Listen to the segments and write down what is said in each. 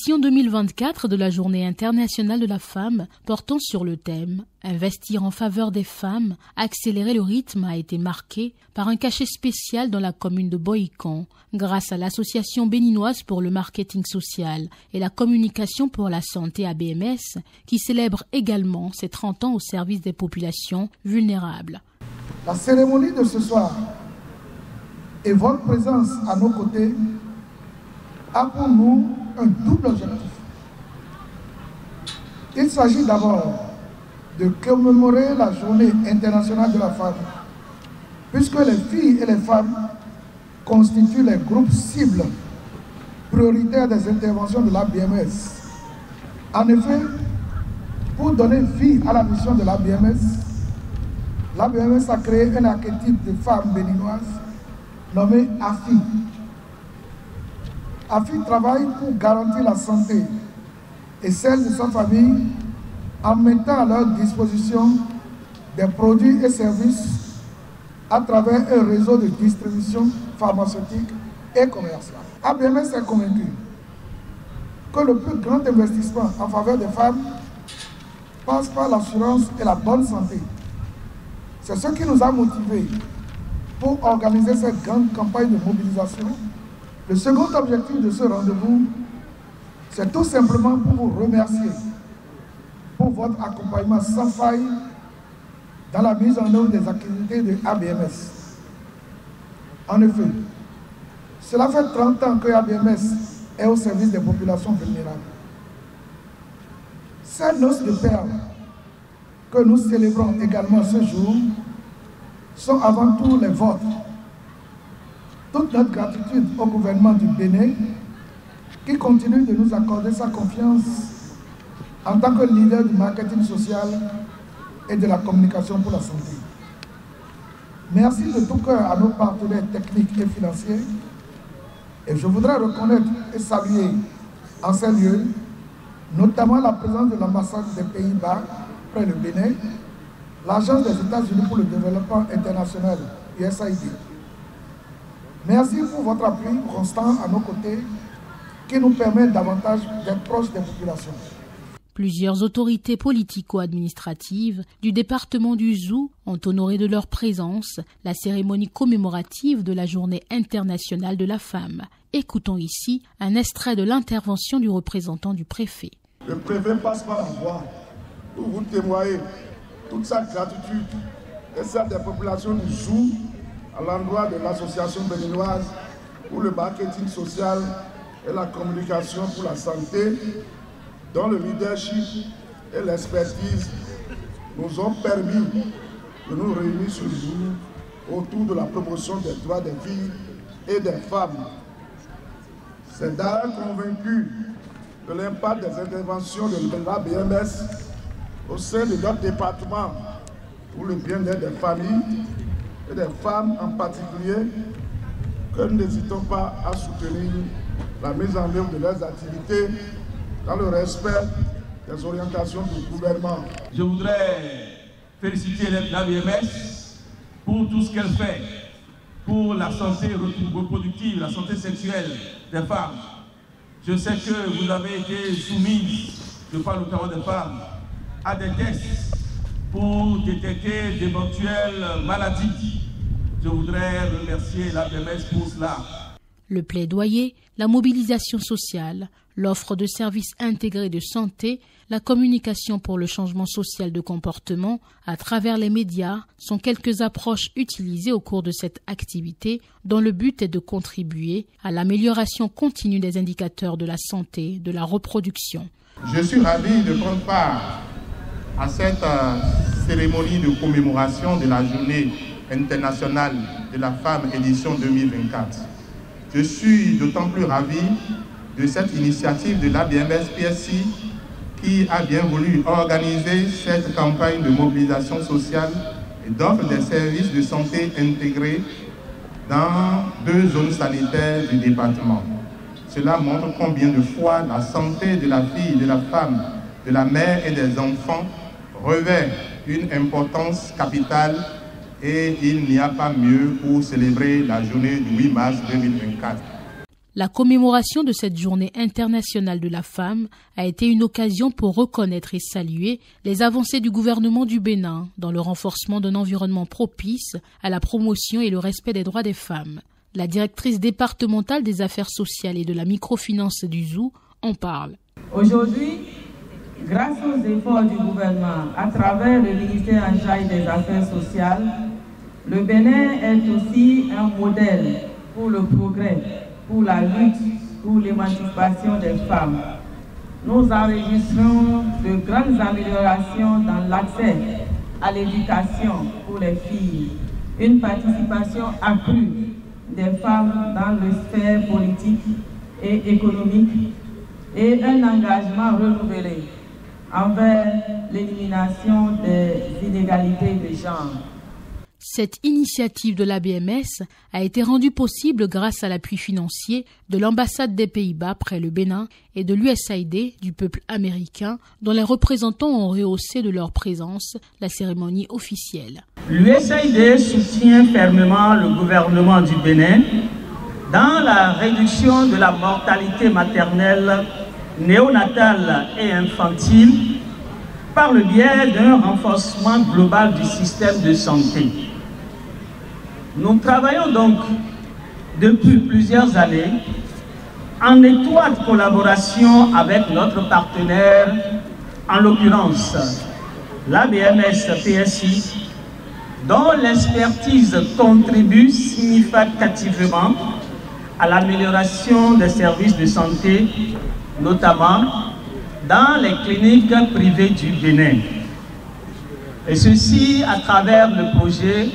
L'édition 2024 de la Journée internationale de la femme portant sur le thème « Investir en faveur des femmes, accélérer le rythme » a été marquée par un cachet spécial dans la commune de Bohican grâce à l'Association béninoise pour le marketing social et la communication pour la santé ABMS qui célèbre également ses 30 ans au service des populations vulnérables. La cérémonie de ce soir et votre présence à nos côtés a pour nous un double objectif. Il s'agit d'abord de commémorer la Journée internationale de la femme, puisque les filles et les femmes constituent les groupes cibles prioritaires des interventions de l'ABMS. En effet, pour donner vie à la mission de l'ABMS a créé un archétype de femme béninoise nommé AFI. AFI travaille pour garantir la santé et celle de sa famille en mettant à leur disposition des produits et services à travers un réseau de distribution pharmaceutique et commerciale. ABMS est convaincu que le plus grand investissement en faveur des femmes passe par l'assurance et la bonne santé. C'est ce qui nous a motivés pour organiser cette grande campagne de mobilisation. Le second objectif de ce rendez-vous, c'est tout simplement pour vous remercier pour votre accompagnement sans faille dans la mise en œuvre des activités de ABMS. En effet, cela fait 30 ans que ABMS est au service des populations vulnérables. Ces noces de perles que nous célébrons également ce jour sont avant tout les vôtres. Toute notre gratitude au gouvernement du Bénin qui continue de nous accorder sa confiance en tant que leader du marketing social et de la communication pour la santé. Merci de tout cœur à nos partenaires techniques et financiers et je voudrais reconnaître et saluer en ces lieux notamment la présence de l'ambassade des Pays-Bas près le Bénin, l'Agence des États-Unis pour le développement international, USAID. Merci pour votre appui constant à nos côtés qui nous permet davantage d'être proches des populations. Plusieurs autorités politico-administratives du département du Zou ont honoré de leur présence la cérémonie commémorative de la Journée internationale de la femme. Écoutons ici un extrait de l'intervention du représentant du préfet. Le préfet passe par la voie pour vous témoigner toute sa gratitude et celle des populations du Zou à l'endroit de l'association béninoise pour le marketing social et la communication pour la santé, dont le leadership et l'expertise nous ont permis de nous réunir ce jour autour de la promotion des droits des filles et des femmes. C'est d'ailleurs convaincu de l'impact des interventions de l'ABMS au sein de notre département pour le bien-être des familles et des femmes en particulier, que nous n'hésitons pas à soutenir la mise en œuvre de leurs activités dans le respect des orientations du gouvernement. Je voudrais féliciter l'ABMS pour tout ce qu'elle fait pour la santé reproductive, la santé sexuelle des femmes. Je sais que vous avez été soumis, je parle notamment des femmes, à des tests pour détecter d'éventuelles maladies. Je voudrais remercier l'ABMS pour cela. Le plaidoyer, la mobilisation sociale, l'offre de services intégrés de santé, la communication pour le changement social de comportement à travers les médias sont quelques approches utilisées au cours de cette activité dont le but est de contribuer à l'amélioration continue des indicateurs de la santé, de la reproduction. Je suis ravi de prendre part à cette cérémonie de commémoration de la Journée internationale de la femme édition 2024. Je suis d'autant plus ravi de cette initiative de l'ABMS PSI qui a bien voulu organiser cette campagne de mobilisation sociale et d'offre des services de santé intégrés dans 2 zones sanitaires du département. Cela montre combien de fois la santé de la fille, de la femme, de la mère et des enfants revêt une importance capitale et il n'y a pas mieux pour célébrer la journée du 8 mars 2024. La commémoration de cette journée internationale de la femme a été une occasion pour reconnaître et saluer les avancées du gouvernement du Bénin dans le renforcement d'un environnement propice à la promotion et le respect des droits des femmes. La directrice départementale des affaires sociales et de la microfinance du ZOU en parle. Aujourd'hui, grâce aux efforts du gouvernement à travers le ministère en charge des Affaires sociales, le Bénin est aussi un modèle pour le progrès, pour la lutte, pour l'émancipation des femmes. Nous enregistrons de grandes améliorations dans l'accès à l'éducation pour les filles, une participation accrue des femmes dans le sphère politique et économique et un engagement renouvelé envers l'élimination des inégalités de genre. Cette initiative de l'ABMS a été rendue possible grâce à l'appui financier de l'ambassade des Pays-Bas près le Bénin et de l'USAID du peuple américain, dont les représentants ont rehaussé de leur présence la cérémonie officielle. L'USAID soutient fermement le gouvernement du Bénin dans la réduction de la mortalité maternelle, néonatale et infantile par le biais d'un renforcement global du système de santé. Nous travaillons donc depuis plusieurs années en étroite collaboration avec notre partenaire, en l'occurrence l'ABMS PSI, dont l'expertise contribue significativement à l'amélioration des services de santé, notamment dans les cliniques privées du Bénin. Et ceci à travers le projet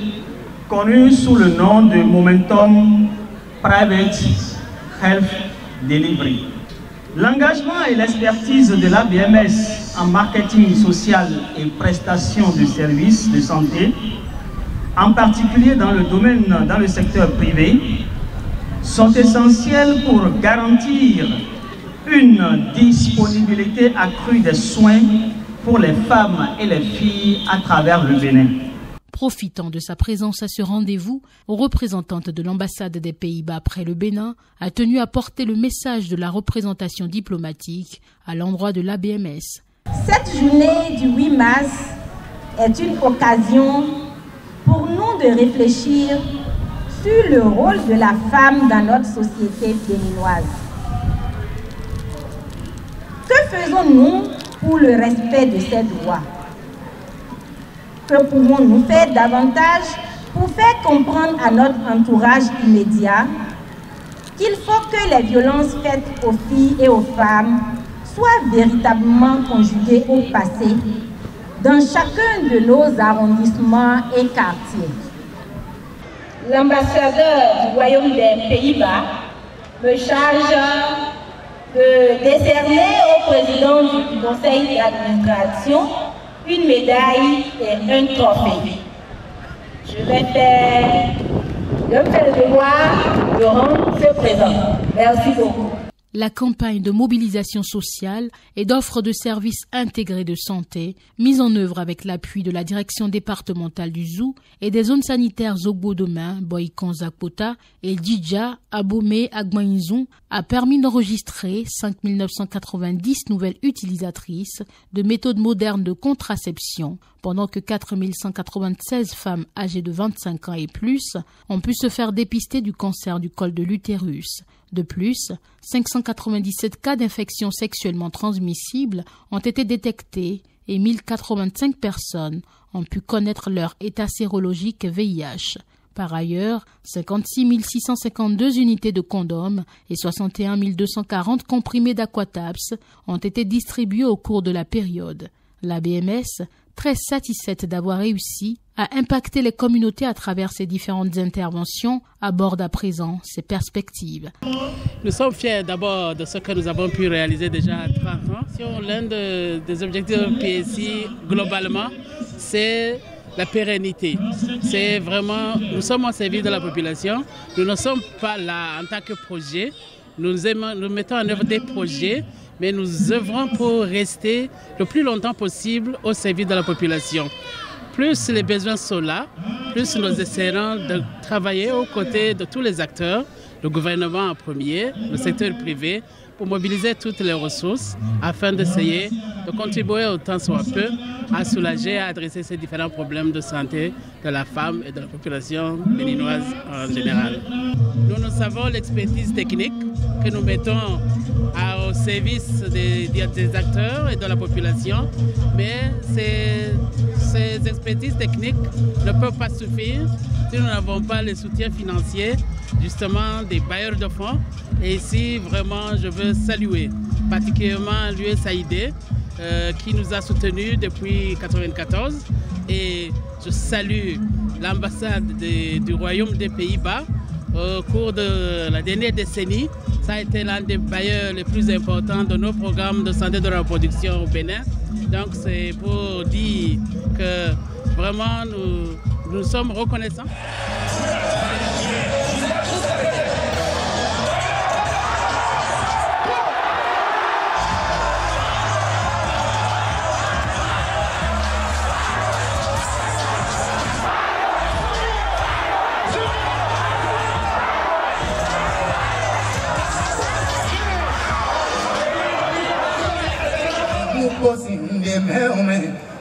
connu sous le nom de Momentum Private Health Delivery. L'engagement et l'expertise de l'ABMS en marketing social et prestation de services de santé, en particulier dans le secteur privé, sont essentiels pour garantir une disponibilité accrue des soins pour les femmes et les filles à travers le Bénin. Profitant de sa présence à ce rendez-vous, représentante de l'ambassade des Pays-Bas près le Bénin a tenu à porter le message de la représentation diplomatique à l'endroit de l'ABMS. Cette journée du 8 mars est une occasion pour nous de réfléchir sur le rôle de la femme dans notre société béninoise. Que faisons-nous pour le respect de ces droits? Que pouvons-nous faire davantage pour faire comprendre à notre entourage immédiat qu'il faut que les violences faites aux filles et aux femmes soient véritablement conjuguées au passé dans chacun de nos arrondissements et quartiers? L'ambassadeur du Royaume des Pays-Bas me charge de décerner au président du conseil d'administration une médaille et un trophée. Je vais faire le devoir de rendre ce présent. Merci beaucoup. La campagne de mobilisation sociale et d'offre de services intégrés de santé, mise en œuvre avec l'appui de la direction départementale du ZOU et des zones sanitaires Zogbo-Domain, Boïkan-Zakpota et Djidja, Abomey, Agmaïnzon, a permis d'enregistrer 5 990 nouvelles utilisatrices de méthodes modernes de contraception, pendant que 4 196 femmes âgées de 25 ans et plus ont pu se faire dépister du cancer du col de l'utérus. De plus, 597 cas d'infections sexuellement transmissibles ont été détectés et 1085 personnes ont pu connaître leur état sérologique VIH. Par ailleurs, 56 652 unités de condoms et 61 240 comprimés d'Aquatabs ont été distribués au cours de la période. La BMS, très satisfaite d'avoir réussi à impacter les communautés à travers ces différentes interventions, aborde à présent ses perspectives. Nous sommes fiers d'abord de ce que nous avons pu réaliser déjà à 30 ans. L'un des objectifs de PSI globalement, c'est la pérennité. C'est vraiment, nous sommes au service de la population. Nous ne sommes pas là en tant que projet. Nous mettons en œuvre des projets, mais nous œuvrons pour rester le plus longtemps possible au service de la population. Plus les besoins sont là, plus nous essaierons de travailler aux côtés de tous les acteurs le gouvernement en premier, le secteur privé, pour mobiliser toutes les ressources afin d'essayer de contribuer autant soit peu à soulager et à adresser ces différents problèmes de santé de la femme et de la population béninoise en général. Nous savons l'expertise technique que nous mettons au service des acteurs et de la population, mais ces expertises techniques ne peuvent pas suffire si nous n'avons pas le soutien financier justement des bailleurs de fonds. Et ici, vraiment, je veux saluer particulièrement l'USAID qui nous a soutenus depuis 1994. Et je salue l'ambassade du Royaume des Pays-Bas. Au cours de la dernière décennie, ça a été l'un des bailleurs les plus importants de nos programmes de santé de la reproduction au Bénin. Donc c'est pour dire que vraiment nous sommes reconnaissants.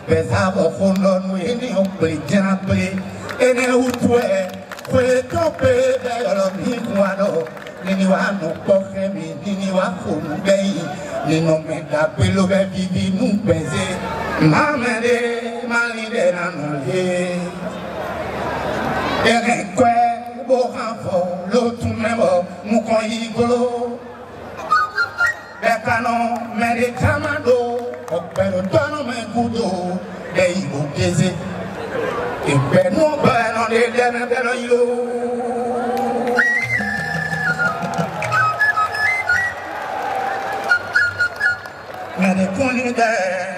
Pesava fundando ele o plejana ple ene utwe kwe tope belo mikwano nini wa no poke mi nini wa funu bei nino meda pelo be vivi nu peze mamede malide na no he ene kwe bo hafo lo tumebo mukon igolo bekano mede kamado pero tono me kudo de ibo keze e beno beno de dena beno yo me de koni de